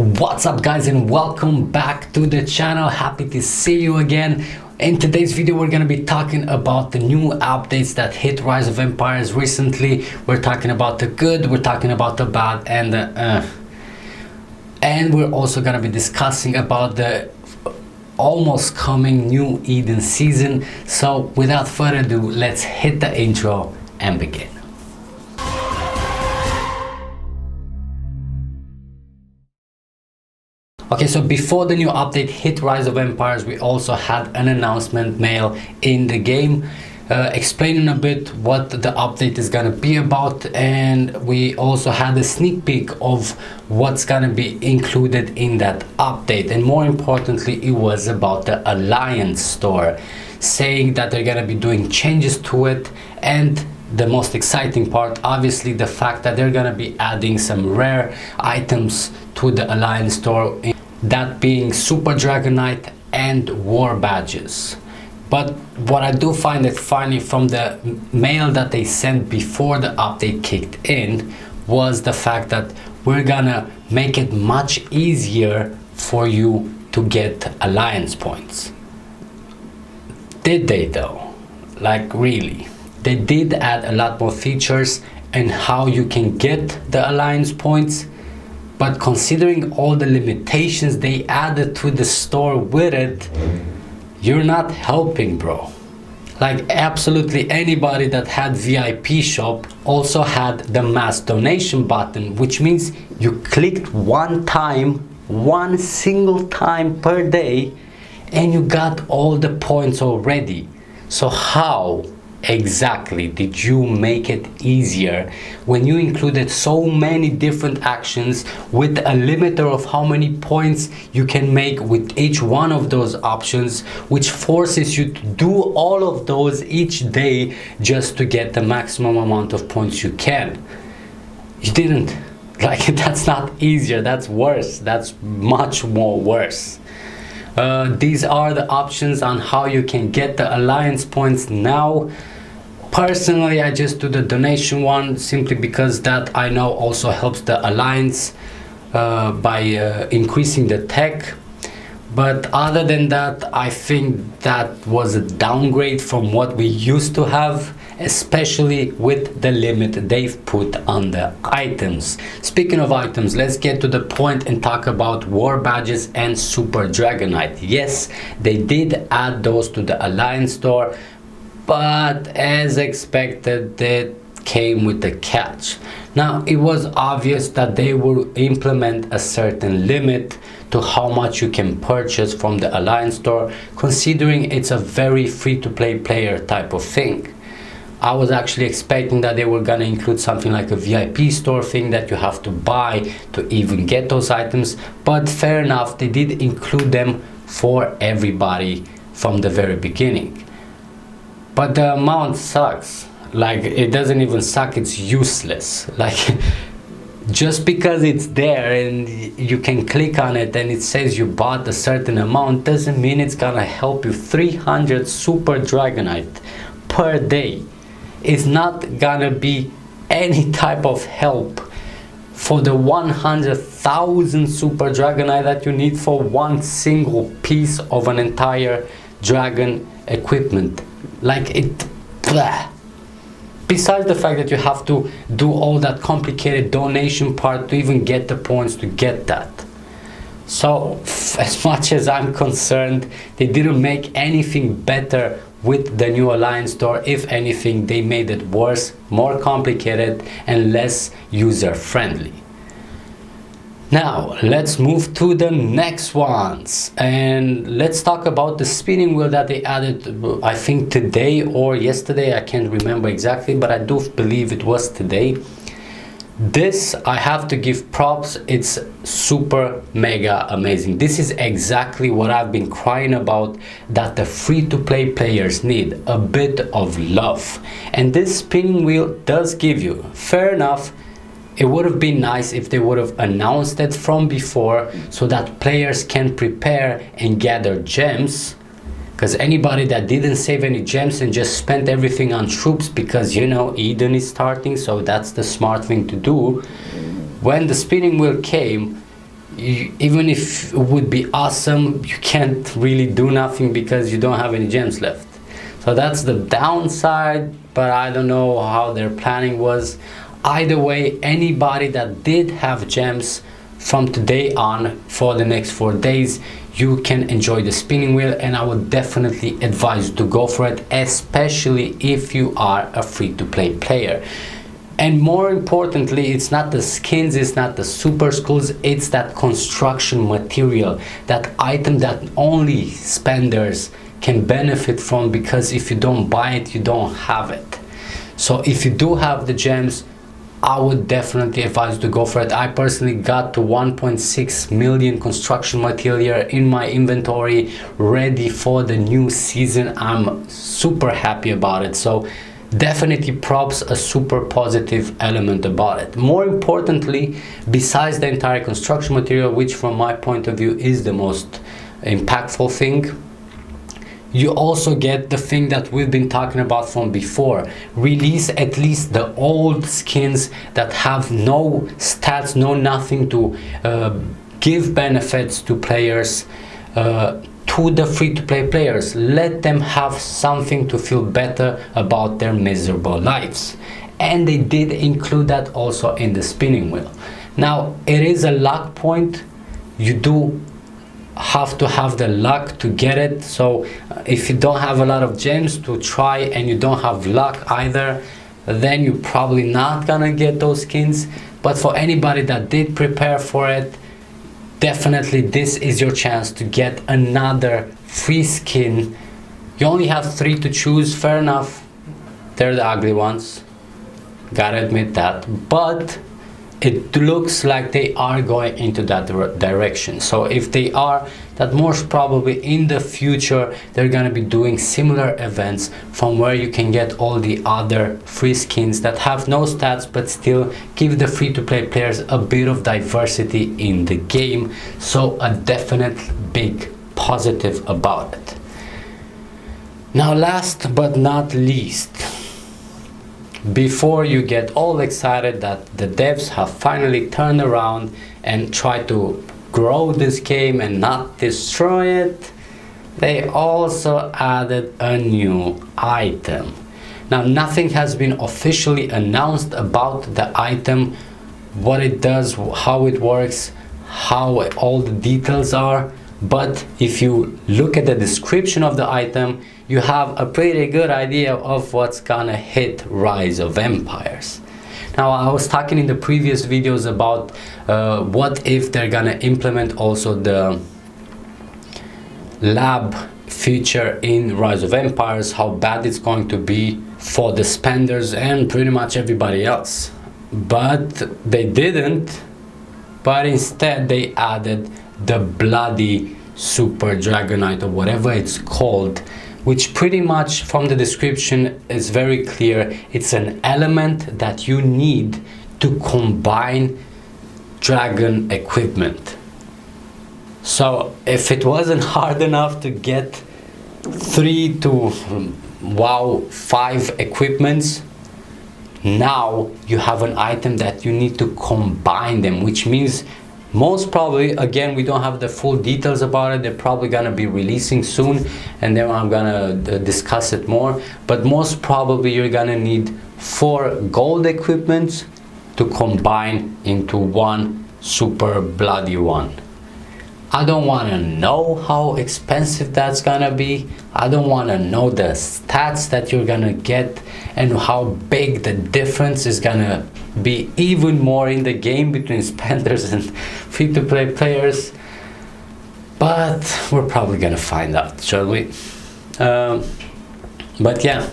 What's up guys, and welcome back to the channel. Happy to see you again. In today's video we're going to be talking about the new updates that hit Rise of Empires recently. We're talking about the good, we're talking about the bad, and we're also going to be discussing about the almost coming new Eden season. So without further ado, let's hit the intro and begin. Okay, so before the new update hit Rise of Empires, we also had an announcement mail in the game explaining a bit what the update is going to be about, and we also had a sneak peek of what's going to be included in that update. And more importantly, it was about the Alliance store, saying that they're going to be doing changes to it, and the most exciting part, obviously, the fact that they're going to be adding some rare items to the Alliance store, that being Super Dragonite and War Badges. But what I do find it funny from the mail that they sent before the update kicked in was the fact that we're gonna make it much easier for you to get Alliance points. Did they though? Like really? They did add a lot more features and how you can get the Alliance points, but considering all the limitations they added to the store with it, you're not helping, bro. Like absolutely anybody that had VIP shop also had the mass donation button, which means you clicked one single time per day, and you got all the points already. So how exactly did you make it easier when you included so many different actions with a limiter of how many points you can make with each one of those options, which forces you to do all of those each day just to get the maximum amount of points you can? You didn't. Like, that's not easier, that's worse, that's much more worse. These are the options on how you can get the Alliance points now. Personally, I just do the donation one simply because that I know also helps the Alliance by increasing the tech. But other than that, I think that was a downgrade from what we used to have, especially with the limit they've put on the items. Speaking of items, let's get to the point and talk about War Badges and Super Dragonite. Yes, they did add those to the Alliance store, but as expected, that came with a catch. Now, it was obvious that they will implement a certain limit to how much you can purchase from the Alliance store, considering it's a very free-to-play player type of thing. I was actually expecting that they were gonna include something like a VIP store thing that you have to buy to even get those items, but fair enough, they did include them for everybody from the very beginning. But the amount sucks. Like, it doesn't even suck, it's useless. Like, just because it's there and you can click on it and it says you bought a certain amount doesn't mean it's gonna help you. 300 Super Dragonite per day is not gonna be any type of help for the 100,000 Super Dragonite that you need for one single piece of an entire dragon equipment. Like, it blah. Besides the fact that you have to do all that complicated donation part to even get the points to get that. So as much as I'm concerned, they didn't make anything better with the new Alliance store. If anything, they made it worse, more complicated, and less user friendly. Now let's move to the next ones, and let's talk about the spinning wheel that they added, I think today or yesterday, I can't remember exactly, but I do believe it was today. This, I have to give props, it's super mega amazing. This is exactly what I've been crying about, that the free-to-play players need a bit of love, and this spinning wheel does give you. Fair enough, it would have been nice if they would have announced it from before so that players can prepare and gather gems, because anybody that didn't save any gems and just spent everything on troops because, you know, Eden is starting, so that's the smart thing to do. When the spinning wheel came, even if it would be awesome, you can't really do nothing because you don't have any gems left. So that's the downside, but I don't know how their planning was. Either way, anybody that did have gems from today on for the next 4 days, you can enjoy the spinning wheel, and I would definitely advise you to go for it, especially if you are a free-to-play player. And more importantly, it's not the skins, it's not the super skulls, it's that construction material, that item that only spenders can benefit from, because if you don't buy it, you don't have it. So if you do have the gems, I would definitely advise you to go for it. I personally got to 1.6 million construction material in my inventory, ready for the new season. I'm super happy about it. So definitely props, a super positive element about it. More importantly, besides the entire construction material, which from my point of view is the most impactful thing, you also get the thing that we've been talking about from before. Release at least the old skins that have no stats, no nothing to give benefits to players, to the free-to-play players. Let them have something to feel better about their miserable lives. And they did include that also in the spinning wheel. Now, it is a luck point. You do have to have the luck to get it. So if you don't have a lot of gems to try and you don't have luck either, then you're probably not gonna get those skins. But for anybody that did prepare for it, definitely this is your chance to get another free skin. You only have 3 to choose, fair enough. They're the ugly ones, gotta admit that, but it looks like they are going into that direction. So if they are, that most probably in the future they're gonna be doing similar events from where you can get all the other free skins that have no stats but still give the free-to-play players a bit of diversity in the game. So a definite big positive about it. Now, last but not least, before you get all excited that the devs have finally turned around and tried to grow this game and not destroy it, they also added a new item. Now, nothing has been officially announced about the item, what it does, how it works, how all the details are, but if you look at the description of the item, you have a pretty good idea of what's gonna hit Rise of Empires. Now, I was talking in the previous videos about what if they're gonna implement also the lab feature in Rise of Empires, how bad it's going to be for the spenders and pretty much everybody else. But they didn't, but instead they added the bloody super dragonite, or whatever it's called, which pretty much from the description is very clear. It's an element that you need to combine dragon equipment. So if it wasn't hard enough to get 3 to 5 equipments, now you have an item that you need to combine them, which means most probably, again, we don't have the full details about it, they're probably gonna be releasing soon and then I'm gonna discuss it more, but most probably you're gonna need 4 gold equipments to combine into one super bloody one. I don't want to know how expensive that's gonna be. I don't want to know the stats that you're gonna get and how big the difference is gonna be even more in the game between spenders and free-to-play players, but we're probably gonna find out, shall we? But yeah,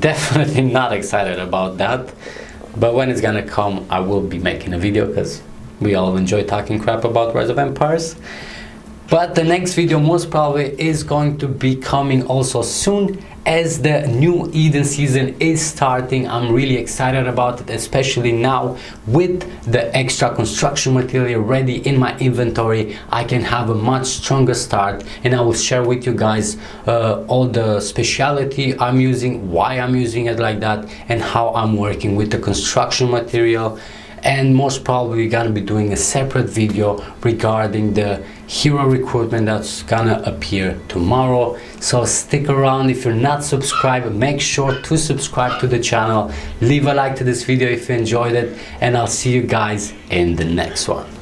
definitely not excited about that, but when it's gonna come I will be making a video because we all enjoy talking crap about Rise of Empires. But the next video most probably is going to be coming also soon, as the new Eden season is starting. I'm really excited about it, especially now with the extra construction material ready in my inventory. I can have a much stronger start, and I will share with you guys all the speciality I'm using, why I'm using it like that, and how I'm working with the construction material and most probably gonna be doing a separate video regarding the hero recruitment that's gonna appear tomorrow. So stick around. If you're not subscribed, make sure to subscribe to the channel, leave a like to this video if you enjoyed it, and I'll see you guys in the next one.